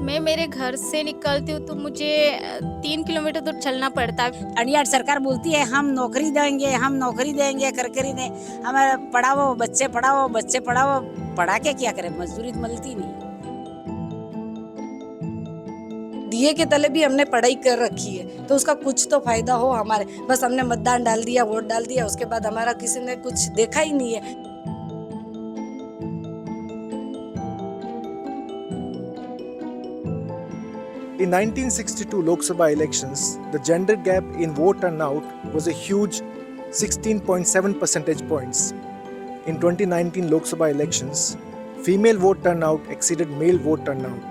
मैं मेरे घर से निकलती हूँ तो मुझे 3 किलोमीटर दूर चलना पड़ता है। अड़ियाट सरकार बोलती है हम नौकरी देंगे कर ने हमारे बच्चे पढ़ाओ पढ़ा के क्या करें, मजदूरी तो मिलती नहीं। दिए के तले भी हमने पढ़ाई कर रखी है तो उसका कुछ तो फायदा हो हमारे, बस हमने मतदान डाल दिया, वोट डाल दिया, उसके बाद हमारा किसी ने कुछ देखा ही नहीं है। In 1962 Lok Sabha elections, the gender gap in vote turnout was a huge 16.7 percentage points. In 2019 Lok Sabha elections, female vote turnout exceeded male vote turnout.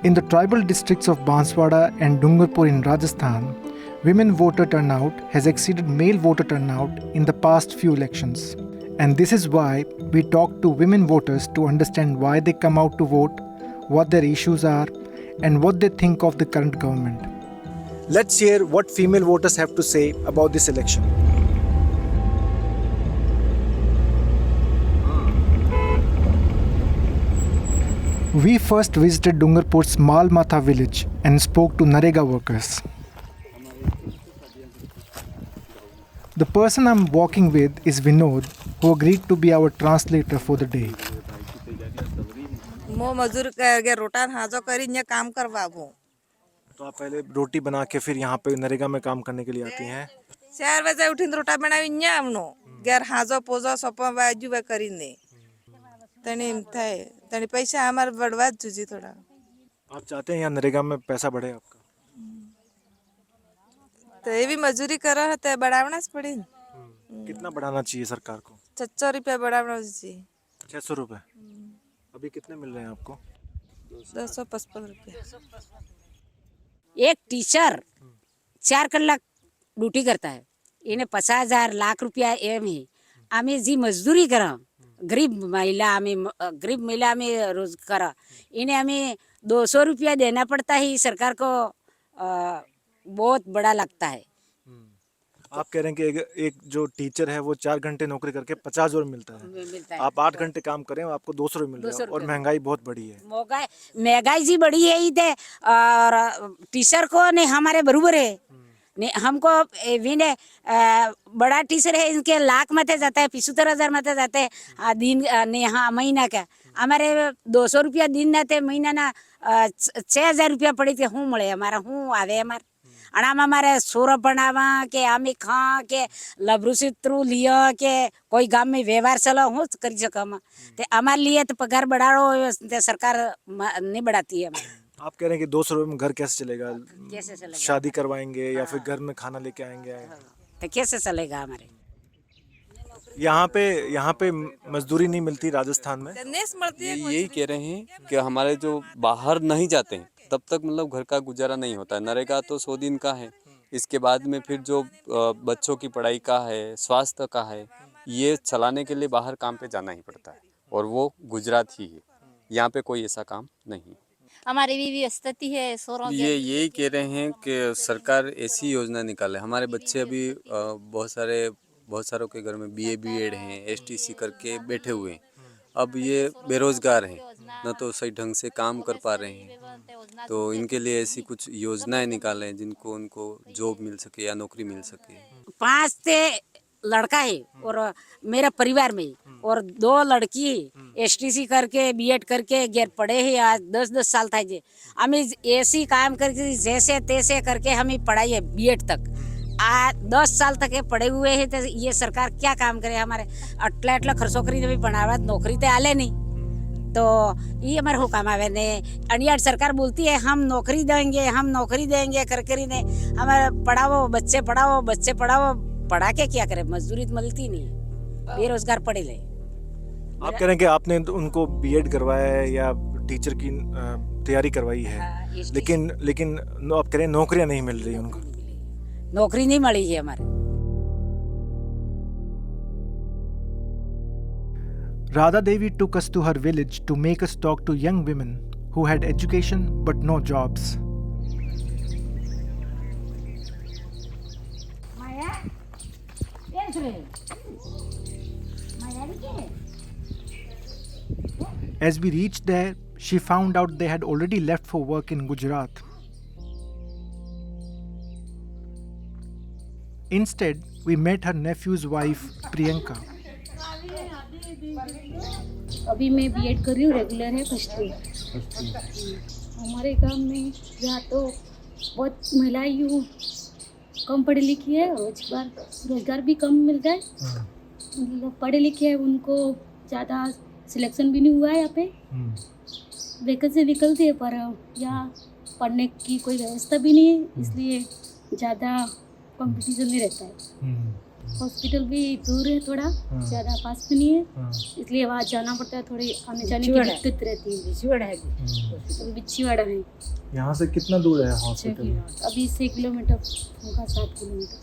In the tribal districts of Banswara and Dungarpur in Rajasthan, women voter turnout has exceeded male voter turnout in the past few elections. And this is why we talk to women voters to understand why they come out to vote, what their issues are, and what they think of the current government. Let's hear what female voters have to say about this election. We first visited Dungarpur's Malmatha village and spoke to Narega workers. The person I'm walking with is Vinod, who agreed to be our translator for the day. मो मजूर के रोटा हाजो करी ने काम करवाबो। तो आप पहले रोटी बना के फिर यहाँ पे नरेगा में काम करने के लिए आती हैं? 4 बजे उठिन रोटा बनावी ने हमनो गेर हाजो पोजो सपा बाजू बे करीने तनी थाय तनी पैसा हमार बर्बाद जुजी थोड़ा। आप चाहते हैं यहाँ नरेगा में पैसा बढ़े आपका? तो ये भी मजूरी कर रहा है बढ़ावना से पड़ी। कितना बढ़ाना चाहिए सरकार को? 600 रुपया बढ़ावना चाहिए। 600 रुपये? अभी कितने मिल रहे हैं आपको? 255 रुपया। एक टीचर 4 कलाक ड्यूटी करता है, इन्हें 50,000 लाख रुपया एम है। आम्ही जी मजदूरी करा गरीब महिला आम्ही रोज करा, इन्हें हमें 200 रुपया देना पड़ता है। सरकार को बहुत बड़ा लगता है। आप कह रहे हैं कि एक जो टीचर है वो 4 घंटे नौकरी करके 50 रुपये मिलता है। आप 8 घंटे काम करें आपको 200 रुपये मिल रहा है, और महंगाई बहुत बड़ी है। महंगाई जी बड़ी है इधर, और टीचर को नहीं हमारे बरूबर है ने हमको विने बड़ा टीचर है, इनके लाख मते जाता है, 75,000 मते जाते हैं दिन ने। हाँ महीना का हमारे 200 रुपया दिन ना थे, महीना ना 6,000 रुपया पड़ी थे। हूँ મળે हमारा हूँ आवे हमारे अनाम हमारे सोर बनावा के आमी खा के लभरूसित्रु लिया के कोई गांव में व्यवहार चलो हूँ कर सकम ते हमारे लिए तो पगार बढ़ाओ ते सरकार नहीं बढ़ाती है। आप कह रहे हैं कि 200 रुपये में घर कैसे चलेगा? कैसे चलेगा? शादी करवाएंगे या फिर घर में खाना लेके आएंगे? तो कैसे चलेगा हमारे? यहाँ पे मजदूरी नहीं मिलती राजस्थान में। यही कह रहे हैं कि हमारे जो बाहर नहीं जाते हैं तब तक मतलब घर का गुजारा नहीं होता है। नरेगा तो 100 दिन का है, इसके बाद में फिर जो बच्चों की पढ़ाई का है, स्वास्थ्य का है, ये चलाने के लिए बाहर काम पे जाना ही पड़ता है, और वो गुजरात ही है। यहाँ पे कोई ऐसा काम नहीं। हमारी भी स्थिति है ये यही कह रहे हैं कि सरकार ऐसी योजना निकाले। हमारे बच्चे अभी बहुत सारों के घर में BA BEd हैं, STC करके बैठे हुए हैं। अब ये बेरोजगार हैं, न तो सही ढंग से काम कर पा रहे हैं, तो इनके लिए ऐसी कुछ योजनाएं निकालें जिनको उनको जॉब मिल सके या नौकरी मिल सके। 5 ते लड़का है और मेरा परिवार में, और 2 लड़की STC करके BEd करके गैर पढ़े हैं। आज 10-10 साल था जे हमें ऐसी काम करके जैसे तैसे करके हमें पढ़ाई है BEd तक। 10 साल तक ये पढ़े हुए हैं, तो ये सरकार क्या काम करे? हमारे अटला खर्चो करी भी बनावा नौकरी तो आले नहीं, तो ये हमारे हो काम आवे ने। अड़ियाट सरकार बोलती है हम नौकरी देंगे कर ने हमारे बच्चे पढ़ाओ पढ़ा के क्या करे, मजदूरी तो मिलती नहीं, बेरोजगार पड़े ले। आप कह रहे हैं कि आपने उनको BEd करवाया है या टीचर की तैयारी करवाई है, लेकिन आप कह रहे हैं नौकरियां नहीं मिल रही उनको। नौकरी नहीं मिली है हमारे। Radha Devi took us to her village to make us talk to young women who had education but no jobs. As we reached there, she found out they had already left for work in Gujarat. Instead, we met her nephew's wife, Priyanka. अभी मैं BEd कर रही हूँ, regular है first year. हमारे गांव में यहाँ तो बहुत महिलाएं यूँ कम पढ़ी लिखी है और इस बार रोजगार भी कम मिलता है। मतलब पढ़े लिखे हैं उनको ज़्यादा सिलेक्शन भी नहीं हुआ है यहाँ पे। वैकेंसी निकलती है पर यहाँ पढ़ने की कोई व्यवस्था भी नहीं है, इसलिए ज़्यादा कंपटीशन नहीं रहता है। हॉस्पिटल भी दूर है थोड़ा, ज़्यादा पास भी नहीं है, इसलिए वहाँ जाना पड़ता है। थोड़ी आने जाने की दिक्कत रहती है। बिछीवाड़ा है। यहाँ से कितना दूर है हॉस्पिटल? अभी 6 किलोमीटर होगा, 7 किलोमीटर।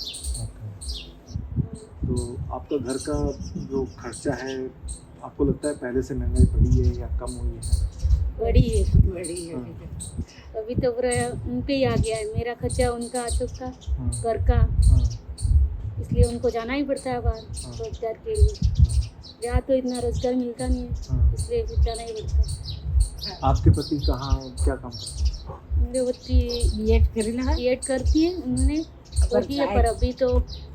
तो आपका घर का जो खर्चा है, आपको लगता है पहले से महंगाई बढ़ी है या कम हुई है? बड़ी है। अभी तो पूरा उन पे ही आ गया है, मेरा खर्चा उनका, अशोक का, घर का, इसलिए उनको जाना ही पड़ता है बाहर रोजगार के लिए। यहाँ तो इतना रोजगार मिलता नहीं है, इसलिए फिर जाना ही पड़ता है। आपके पति कहाँ क्या काम करते हैं? मेरे पति बीएड करती है, उन्होंने वो की है, पर अभी तो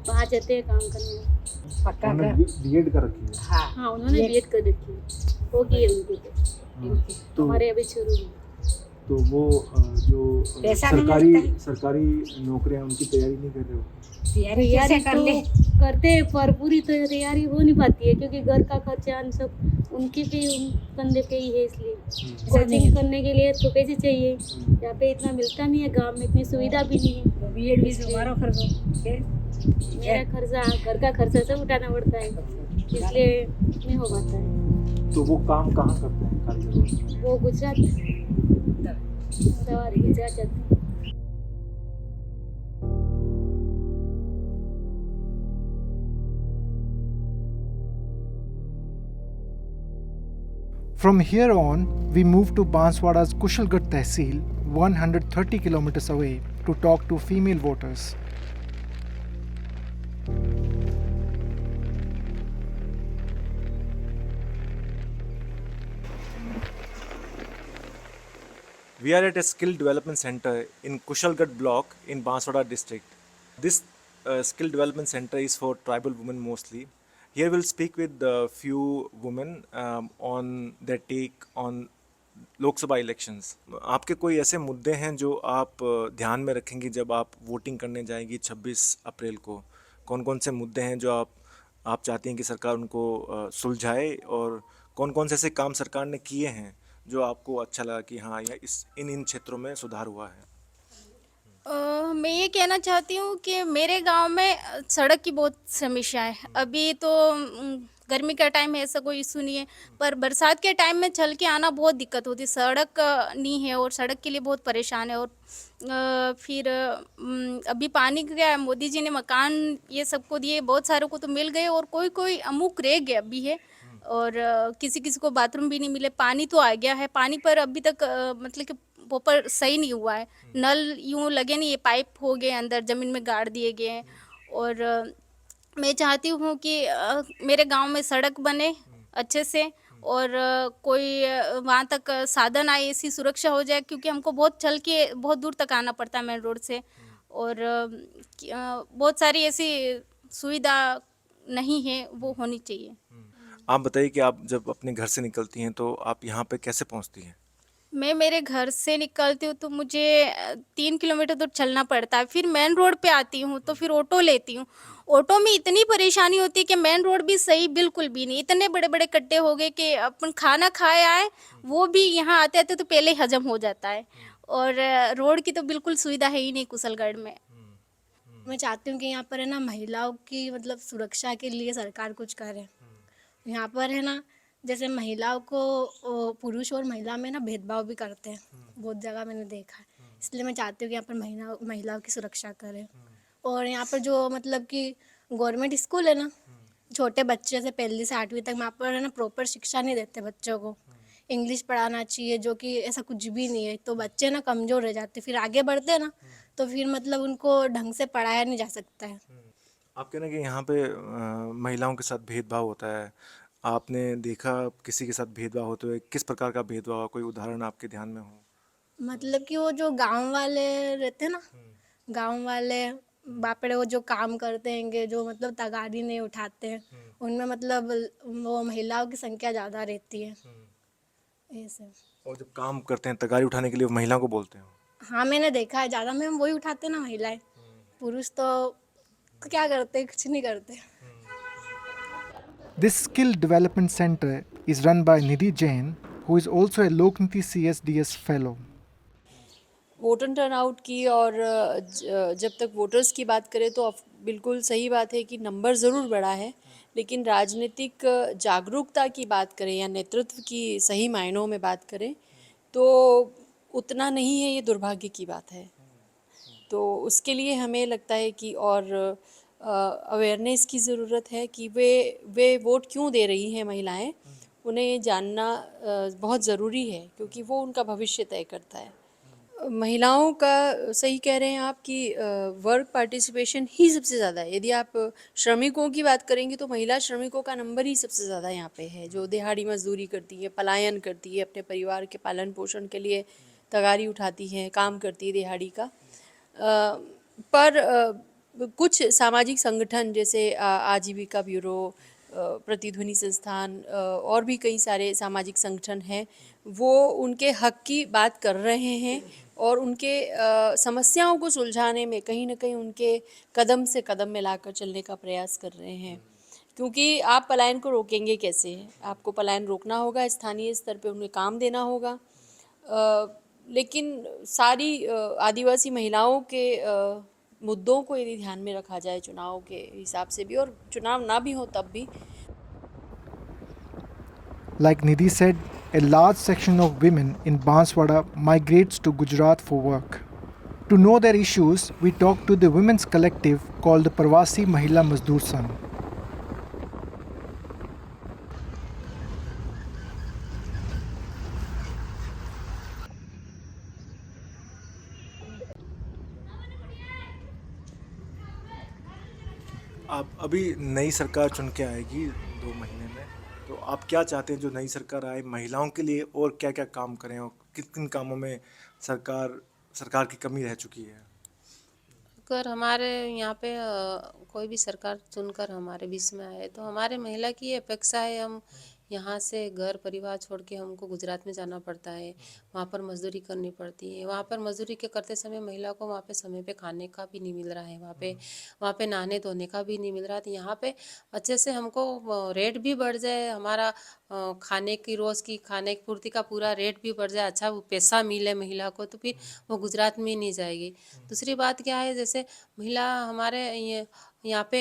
बाहर जाते हैं काम करने। उन्होंने बीएड कर रखी है? हाँ, उन्होंने बीएड कर रखी है, हो गई है उनकी तो हमारे अभी शुरू हुई। तो वो जो सरकारी नौकरियां उनकी तैयारी नहीं कर रहे हो? तैयारी तो करते हैं पर पूरी तैयारी हो नहीं पाती है, क्योंकि घर का खर्चा सब उनके पे कंधे पे ही है, इसलिए कोचिंग करने के लिए तो पैसे चाहिए। यहाँ पे इतना मिलता नहीं है, गांव में इतनी सुविधा भी नहीं है। बीएड भी मेरा खर्चा, घर का खर्चा सब उठाना पड़ता है, इसलिए नहीं हो पाता है। तो वो काम कहाँ करते हैं कारीगर? वो गुजरात जाते हैं। From here on, we moved to Banswada's Kushalgarh Tehsil, 130 kilometers away, to talk to female voters. We are at a skill development center in Kushalgarh block in Banswada district. This skill development center is for tribal women mostly. Here we'll speak with a few women on their take on लोक सभा elections. आपके कोई ऐसे मुद्दे हैं जो आप ध्यान में रखेंगी जब आप वोटिंग करने जाएंगी 26 अप्रैल को? कौन कौन से मुद्दे हैं जो आप चाहती हैं कि सरकार उनको सुलझाए, और कौन कौन से ऐसे काम सरकार ने किए हैं जो आपको अच्छा लगा कि हाँ, यह इन क्षेत्रों में सुधार हुआ है? मैं ये कहना चाहती हूँ कि मेरे गांव में सड़क की बहुत समस्या है। अभी तो गर्मी का टाइम है, ऐसा कोई इशू नहीं है, पर बरसात के टाइम में चल के आना बहुत दिक्कत होती है। सड़क नहीं है और सड़क के लिए बहुत परेशान है। और फिर अभी पानी का मोदी जी ने मकान ये सबको दिए, बहुत सारों को तो मिल गए और कोई कोई अमुक रह गया भी है, और किसी किसी को बाथरूम भी नहीं मिले। पानी तो आ गया है, पानी पर अभी तक मतलब कि प्रॉपर सही नहीं हुआ है। नल यूँ लगे नहीं, ये पाइप हो गए अंदर ज़मीन में गाड़ दिए गए हैं। और मैं चाहती हूँ कि मेरे गांव में सड़क बने अच्छे से, और कोई वहाँ तक साधन आए, ऐसी सुरक्षा हो जाए, क्योंकि हमको बहुत चल के बहुत दूर तक आना पड़ता है मेन रोड से। और बहुत सारी ऐसी सुविधा नहीं है, वो होनी चाहिए। आप बताइए कि आप जब अपने घर से निकलती हैं तो आप यहाँ पे कैसे पहुँचती हैं? मैं मेरे घर से निकलती हूँ तो मुझे 3 किलोमीटर दूर चलना पड़ता है। फिर मेन रोड पे आती हूँ तो फिर ऑटो लेती हूँ। ऑटो में इतनी परेशानी होती है कि मेन रोड भी सही बिल्कुल भी नहीं, इतने बड़े बड़े गड्ढे हो गए कि अपन खाना खाए आए वो भी यहाँ आते आते तो पहले ही हजम हो जाता है। और रोड की तो बिल्कुल सुविधा है ही नहीं कुशलगढ़ में। मैं चाहती हूँ कि यहाँ पर है ना महिलाओं की मतलब सुरक्षा के लिए सरकार कुछ करे। यहाँ पर है ना, जैसे महिलाओं को पुरुष और महिला में ना भेदभाव भी करते हैं, बहुत जगह मैंने देखा है। इसलिए मैं चाहती हूँ कि यहाँ पर महिलाओं की सुरक्षा करें। और यहाँ पर जो मतलब कि गवर्नमेंट स्कूल है ना, छोटे बच्चे से 1 से 8वीं तक वहाँ पर है ना प्रॉपर शिक्षा नहीं देते बच्चों को। इंग्लिश पढ़ाना चाहिए, जो कि ऐसा कुछ भी नहीं है, तो बच्चे ना कमज़ोर रह जाते। फिर आगे बढ़ते हैं ना तो फिर मतलब उनको ढंग से पढ़ाया नहीं जा सकता है। आप कहना कि यहाँ पे महिलाओं के साथ भेदभाव होता है, आपने देखा किसी के साथ भेदभाव होते हुए? किस प्रकार का भेदभाव, कोई उदाहरण आपके ध्यान में हो? मतलब कि वो जो गांव वाले रहते हैं ना, गांव वाले बापड़े वो जो काम करते हैं जो मतलब तगारी नहीं उठाते हैं, उनमें मतलब वो महिलाओं की संख्या ज़्यादा रहती है ऐसे। और जब काम करते हैं तगारी उठाने के लिए, वो महिला को बोलते हैं। हाँ मैंने देखा है, ज़्यादा में वही उठाते हैं ना महिलाएं, पुरुष तो क्या करते, कुछ नहीं करते। This skill development center is run by Nidhi Jain, who is also a Lokniti CSDS fellow. Voter turnout की और जब तक वोटर्स की बात करें तो बिल्कुल सही बात है कि नंबर ज़रूर बढ़ा है, लेकिन राजनीतिक जागरूकता की बात करें या नेतृत्व की सही मायनों में बात करें तो उतना नहीं है, ये दुर्भाग्य की बात है। तो उसके लिए हमें लगता है कि और अवेयरनेस की ज़रूरत है कि वे वोट क्यों दे रही हैं महिलाएं, उन्हें ये जानना बहुत ज़रूरी है क्योंकि वो उनका भविष्य तय करता है। महिलाओं का सही कह रहे हैं आप कि वर्क पार्टिसिपेशन ही सबसे ज़्यादा है। यदि आप श्रमिकों की बात करेंगे तो महिला श्रमिकों का नंबर ही सबसे ज़्यादा यहाँ पे है, जो दिहाड़ी मजदूरी करती है, पलायन करती है, अपने परिवार के पालन पोषण के लिए तगारी उठाती हैं, काम करती है दिहाड़ी का। पर कुछ सामाजिक संगठन जैसे आजीविका ब्यूरो, प्रतिध्वनि संस्थान और भी कई सारे सामाजिक संगठन हैं, वो उनके हक की बात कर रहे हैं और उनके समस्याओं को सुलझाने में कहीं ना कहीं उनके कदम से कदम मिलाकर चलने का प्रयास कर रहे हैं। क्योंकि आप पलायन को रोकेंगे कैसे? आपको पलायन रोकना होगा, स्थानीय स्तर पे उन्हें काम देना होगा। लेकिन सारी आदिवासी महिलाओं के मुद्दों को यदि ध्यान में रखा जाए चुनाव के हिसाब से भी, और चुनाव ना भी हो तब भी। Like Nidhi said, a large section of women in Banswara migrates to Gujarat for work. To know their issues, we talked to the women's collective called the Pravasi Mahila Mazdoor Sangh. आप अभी नई सरकार चुन के आएगी 2 महीने में, तो आप क्या चाहते हैं जो नई सरकार आए महिलाओं के लिए और क्या क्या काम करें और किन किन कामों में सरकार की कमी रह चुकी है? अगर हमारे यहाँ पे कोई भी सरकार चुनकर हमारे बीच में आए तो हमारे महिला की ये अपेक्षा है, हम यहाँ से घर परिवार छोड़ के हमको गुजरात में जाना पड़ता है, वहाँ पर मजदूरी करनी पड़ती है। वहाँ पर मजदूरी के करते समय महिला को वहाँ पे समय पे खाने का भी नहीं मिल रहा है, वहाँ पे नहाने धोने का भी नहीं मिल रहा है। तो यहाँ पे अच्छे से हमको रेट भी बढ़ जाए, हमारा खाने की रोज़ की खाने की पूर्ति का पूरा रेट भी बढ़ जाए, अच्छा पैसा मिले महिला को, तो फिर वो गुजरात में नहीं जाएगी। दूसरी बात क्या है, जैसे महिला हमारे यहाँ पे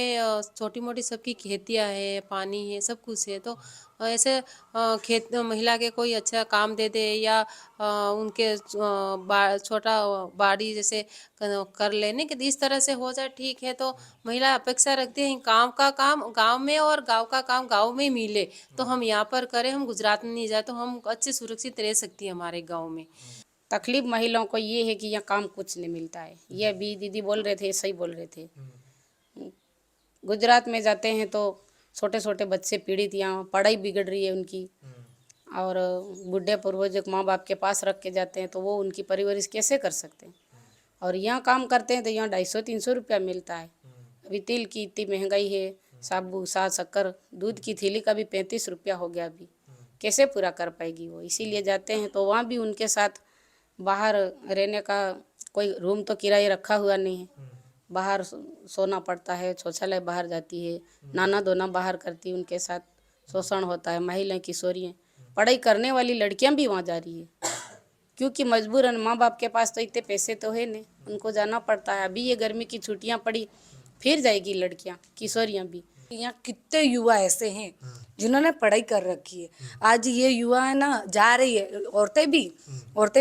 छोटी मोटी सबकी खेतियाँ है, पानी है, सब कुछ है, तो ऐसे खेत महिला के कोई अच्छा काम दे दे या उनके छोटा बाड़ी जैसे कर लेने के इस तरह से हो जाए, ठीक है। तो महिला अपेक्षा रखती है गांव का काम गांव में और गांव का काम गांव में मिले, तो हम यहाँ पर करें, हम गुजरात में नहीं जाए तो हम अच्छे सुरक्षित रह सकती है हमारे गाँव में। तकलीफ महिलाओं को ये है कि यहाँ काम कुछ नहीं मिलता है। ये भी दीदी बोल रहे थे, सही बोल रहे थे। गुजरात में जाते हैं तो छोटे छोटे बच्चे पीड़ित, यहाँ पढ़ाई बिगड़ रही है उनकी, और बुढ़े पूर्वज माँ बाप के पास रख के जाते हैं तो वो उनकी परवरिश कैसे कर सकते हैं। और यहाँ काम करते हैं तो यहाँ 250-300 रुपया मिलता है। अभी तिल की इतनी महंगाई है, साबू साग शक्कर दूध की थैली का भी 35 रुपया हो गया। अभी कैसे पूरा कर पाएगी वो? इसीलिए जाते हैं। तो वहाँ भी उनके साथ बाहर रहने का कोई रूम तो किराए रखा हुआ नहीं है, बाहर सोना पड़ता है, शौचालय बाहर जाती है, नाना धोना बाहर करती है, उनके साथ शोषण होता है। महिलाएं किशोरियाँ पढ़ाई करने वाली लड़कियां भी वहाँ जा रही है क्योंकि मजबूरन माँ बाप के पास तो इतने पैसे तो है नहीं, उनको जाना पड़ता है। अभी ये गर्मी की छुट्टियाँ पड़ी, फिर जाएगी लड़कियाँ किशोरियाँ भी। यहाँ कितने युवा ऐसे हैं जिन्होंने पढ़ाई कर रखी है। आज ये युवा है ना, जा रही है, औरतें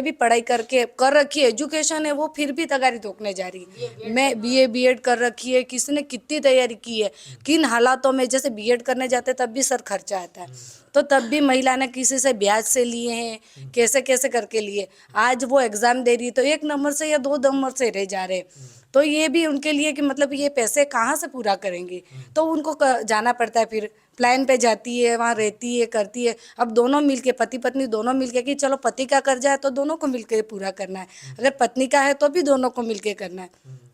भी पढ़ाई कर रखी है, एजुकेशन है, वो फिर भी तगारी ठोकने जा रही है। मैं BA BEd कर रखी है, किसी ने कितनी तैयारी की है, किन हालातों में, जैसे BEd करने जाते तब भी सर खर्चा आता है, तो तब भी महिला ने किसी से ब्याज से लिए हैं, कैसे कैसे करके लिए। आज वो एग्जाम दे रही है तो 1 नंबर से या 2 नंबर से रह जा रहे, तो ये भी उनके लिए कि मतलब ये पैसे कहाँ से पूरा करेंगे, तो उनको जाना पड़ता है, फिर प्लान पे जाती जाती है, वहाँ रहती है, करती है। अब दोनों मिलके, पति पत्नी दोनों मिलके, कि चलो पति का कर्जा है तो दोनों को मिलके पूरा करना है, अगर पत्नी का है तो भी दोनों को मिलके करना है।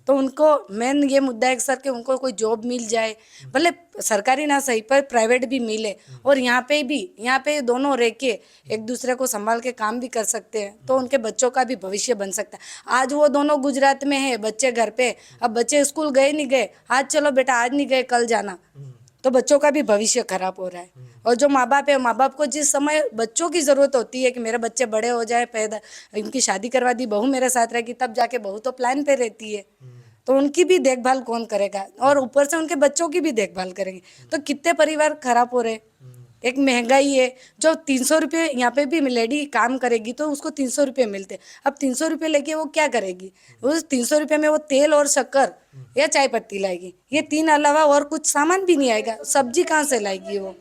तो उनको मेन ये मुद्दा है सर कि उनको कोई जॉब मिल जाए, भले सरकारी ना सही पर प्राइवेट भी मिले, और यहाँ पे दोनों रह के एक दूसरे को संभाल के काम भी कर सकते हैं, तो उनके बच्चों का भी भविष्य बन सकता है। आज वो दोनों गुजरात में है, बच्चे घर पे, अब बच्चे स्कूल गए नहीं गए, आज चलो बेटा आज नहीं गए कल जाना, तो बच्चों का भी भविष्य खराब हो रहा है। और जो माँ बाप है, माँ बाप को जिस समय बच्चों की ज़रूरत होती है कि मेरे बच्चे बड़े हो जाए, पैदा इनकी शादी करवा दी, बहू मेरे साथ रहेगी, तब जाके बहू तो प्लान पे रहती है, तो उनकी भी देखभाल कौन करेगा, और ऊपर से उनके बच्चों की भी देखभाल करेंगे, तो कितने परिवार खराब हो रहे। एक महंगाई है, जो 300 रुपये यहाँ पे भी लेडी काम करेगी तो उसको 300 रुपये मिलते, अब 300 रुपये लेके वो क्या करेगी, उस 300 रुपये में वो तेल और शक्कर या चाय पत्ती लाएगी, ये 3 अलावा और कुछ सामान भी नहीं आएगा, सब्जी कहाँ से लाएगी वो।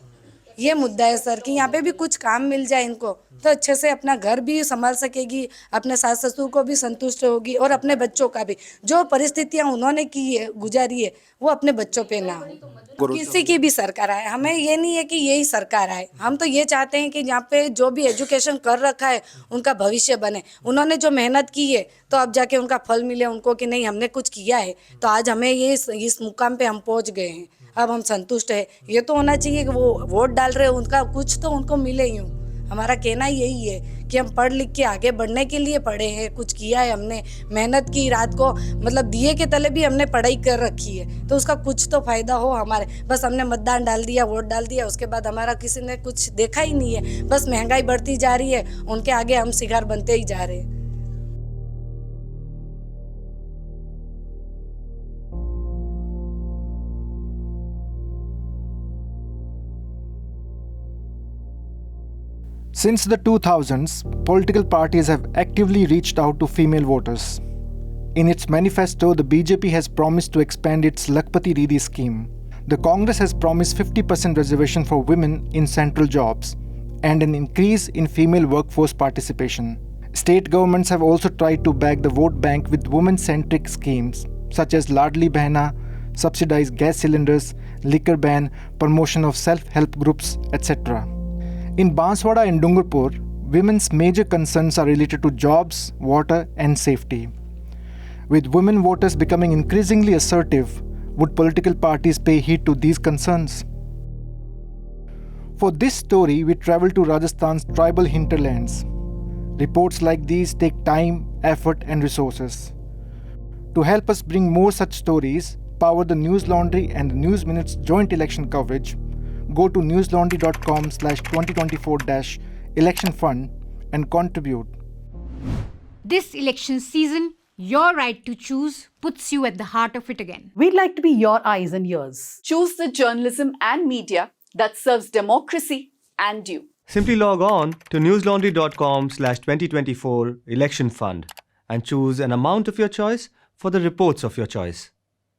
ये मुद्दा है सर कि यहाँ पे भी कुछ काम मिल जाए इनको, तो अच्छे से अपना घर भी संभाल सकेगी, अपने सास ससुर को भी संतुष्ट होगी, और अपने बच्चों का भी, जो परिस्थितियाँ उन्होंने की है, गुजारी है, वो अपने बच्चों पे ना हो। किसी की भी सरकार आए, हमें ये नहीं है कि यही सरकार आए, हम तो ये चाहते हैं कि यहाँ पे जो भी एजुकेशन कर रखा है उनका भविष्य बने, उन्होंने जो मेहनत की है तो अब जाके उनका फल मिले उनको, कि नहीं हमने कुछ किया है तो आज हमें ये इस मुकाम पे हम पहुँच गए हैं, अब हम संतुष्ट है। ये तो होना चाहिए कि वो वोट डाल रहे हैं, उनका कुछ तो उनको मिले ही। हमारा कहना यही है कि हम पढ़ लिख के आगे बढ़ने के लिए पढ़े हैं, कुछ किया है हमने, मेहनत की, रात को मतलब दिए के तले भी हमने पढ़ाई कर रखी है, तो उसका कुछ तो फायदा हो हमारे। बस हमने मतदान डाल दिया, वोट डाल दिया, उसके बाद हमारा किसी ने कुछ देखा ही नहीं है, बस महंगाई बढ़ती जा रही है, उनके आगे हम शिकार बनते ही जा रहे हैं। Since the 2000s, political parties have actively reached out to female voters. In its manifesto, the BJP has promised to expand its Lakpati Didi scheme. The Congress has promised 50% reservation for women in central jobs and an increase in female workforce participation. State governments have also tried to back the vote bank with women-centric schemes such as Ladli Behna, subsidized gas cylinders, liquor ban, promotion of self-help groups, etc. In Banswada and Dungurpur, women's major concerns are related to jobs, water, and safety. With women voters becoming increasingly assertive, would political parties pay heed to these concerns? For this story, we travel to Rajasthan's tribal hinterlands. Reports like these take time, effort, and resources. To help us bring more such stories, power the News Laundry and the News Minute's joint election coverage, go to newslaundry.com/2024-election fund and contribute. This election season, your right to choose puts you at the heart of it again. We'd like to be your eyes and ears. Choose the journalism and media that serves democracy and you. Simply log on to newslaundry.com/2024-election fund and choose an amount of your choice for the reports of your choice.